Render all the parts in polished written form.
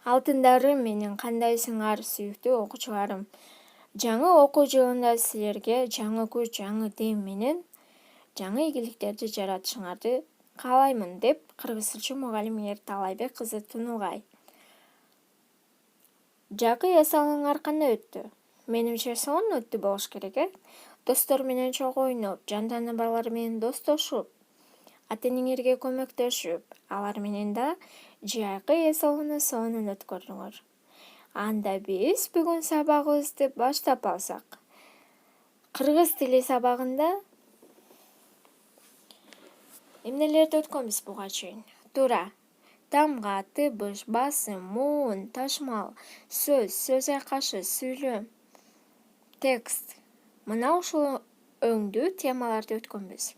Алтындары менен кандайсыңар сүйүктүү окуучуларым. Жаңы окуу жылында силерге жаңы күч, жаңы дем менен жаңы ийгиликтерди жаратышыңарды каалаймын деп кыргыз тилчи мугалим Эрталайбек кызы Тунугай. Жакы эс алууңар кандай өттү? Менимче сонун өттү болуш керек, Достор менен чогуу ойноп, жан-жаныбарлар менен достошуп, ата-энеңерге көмөктөшүп, алар менен да жайкы эс алууну сонун өткөрдүңөр. Анда биз бүгүн сабагыбызды баштап алсак. Кыргыз тили сабагында эмнелерди өткөнбүз буга чейин? Туура. Тамга, тыбыш, басым, муун, ташмал, сөз айкашы, сүйлөм, текст. Мына ушул өңдүү темаларды өткөнбүз.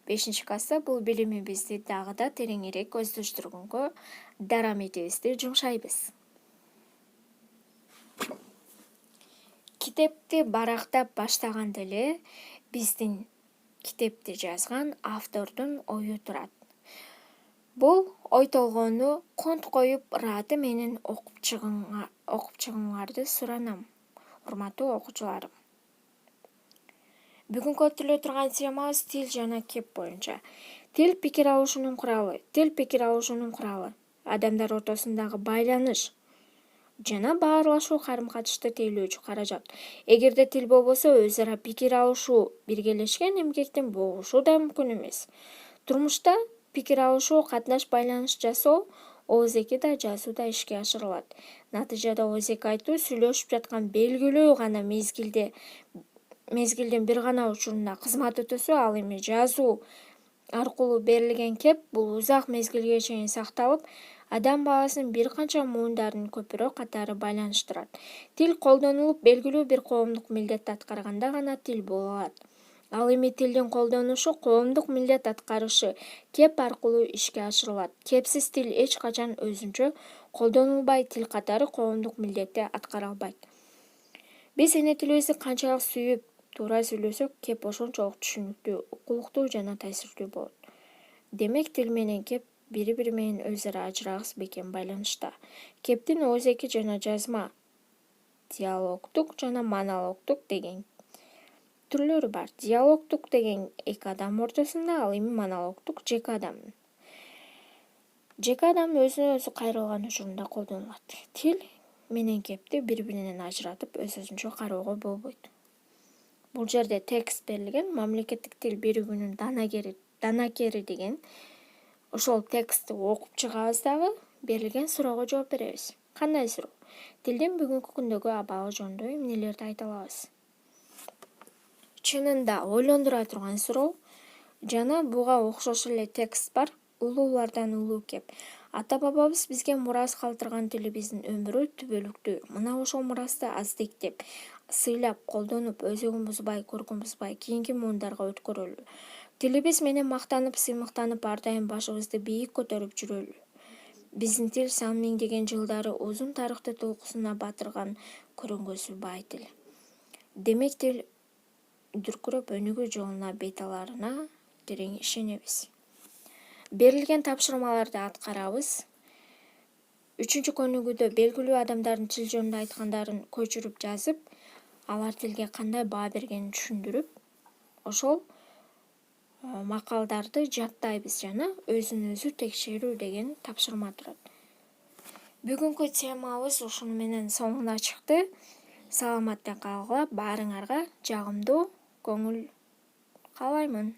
5-класста бул билимибизди дагы да тереңирээк өздөштүргөнгө дарамитибизди жумшайбыз. Китепти барактап баштаганда эле биздин китепти жазган автордун ою турат. Бул ой толгоону конт коюп ыраты менен окуп чыгууңарды суранам, урматтуу окуучуларым. Бүгүнкү өтүлө турган темабыз тил жана кеп боюнча. Тил пикир алышуунун куралы. Адамдар ортосундагы байланыш жана баарлашуу карым-катышты тейлөөчү каражат. Эгерде тил болбосо, өз ара пикир алышуу, биргелешкен эмгектин болушу да мүмкүн эмес. Турмушта пикир алышуу, катнаш байланыш жасоо, ооз-эки да жазуу да ишке ашырылат. Натыйжада ооз-эки айтуу сүйлөшүп жаткан белгилүү гана мезгилдин бир гана учурунда кызмат өтөсө, ал эми жазуу аркылуу берилген кеп бул узак мезгилге чейин сакталып, адам баласынын бир канча муундарын көпүрө катары байланыштырат. Тил колдонулуп, белгилүү бир коомдук милдетти аткарганда гана тил боло алат. Ал эми тилдин колдонушу коомдук милдет аткарышы кеп аркылуу ишке ашырылат. Кепсиз тил эч качан өзүнчө колдонулбай, тил катары коомдук милдетти аткара албайт. Биз эне тилибизди канчалык сүйүп, туура сүйлөсөк, кеп ошончолук түшүнүктүү, укулуктуу жана таасирдүү болот. Демек тил менен кеп бири-бири менен өз ара ажырагыс бекен байланышта. Кептин ооз-эки жана жазма, диалогтук жана монологдук деген түрлөрү бар. Диалогтук деген эки адам ортосунда, ал эми монологдук жеке адамдын. Жеке адамдын өзүнө өзү кайрылган учурунда колдонулат. Тил менен кепти бири-биринен ажыратып, өз-өзүнчө кароого болбойт. Бул жерде текст берилген, мамлекеттик тил берүүнүн данакери деген. Ошол текстти окуп чыгабыз дагы, берилген суроого жооп беребиз. Кандай суроо? Тилдин бүгүнкү күндөгү абалы жөнүндө эмнелерди айта алабыз? Чынында ойлондура турган суроо. Жана буга окшош эле текст бар. Улуулардан улуу кеп. Ата-бабабыз бизге мурас калтырган тилибиздин өмүрү түбөлүктүү. Мына ошол мурасты аздиктеп, сыйлап, колдонуп, өзөгүн бузбай, көркүн бузбай, кийинки муундарга өткөрөлү. Тилибиз менен мактанып, сыймыктанып, ар дайым башыбызды бийик көтөрүп жүрөлү. Биздин тил сан миңдеген жылдары узун тарыхты толкусуна батырган көрөнгөсү бай тил. Демек тил дүркүрөп өнүгүү жолуна бет аларына терең ишенебиз. Берилген тапшырмаларды аткарабыз. 3-көнүгүүдө белгилүү адамдардын тил жөнүндө айткандарын көчүрүп жазып, алар тилге кандай баа бергенин түшүндүрүп, ошол макалдарды жаттайбыз жана өзүн өзү текшерүү деген тапшырма турат. Бүгүнкү темабыз ушуну менен соңуна чыкты. Саламатта калгыла, баарыңарга жагымдуу көңүл каалаймын.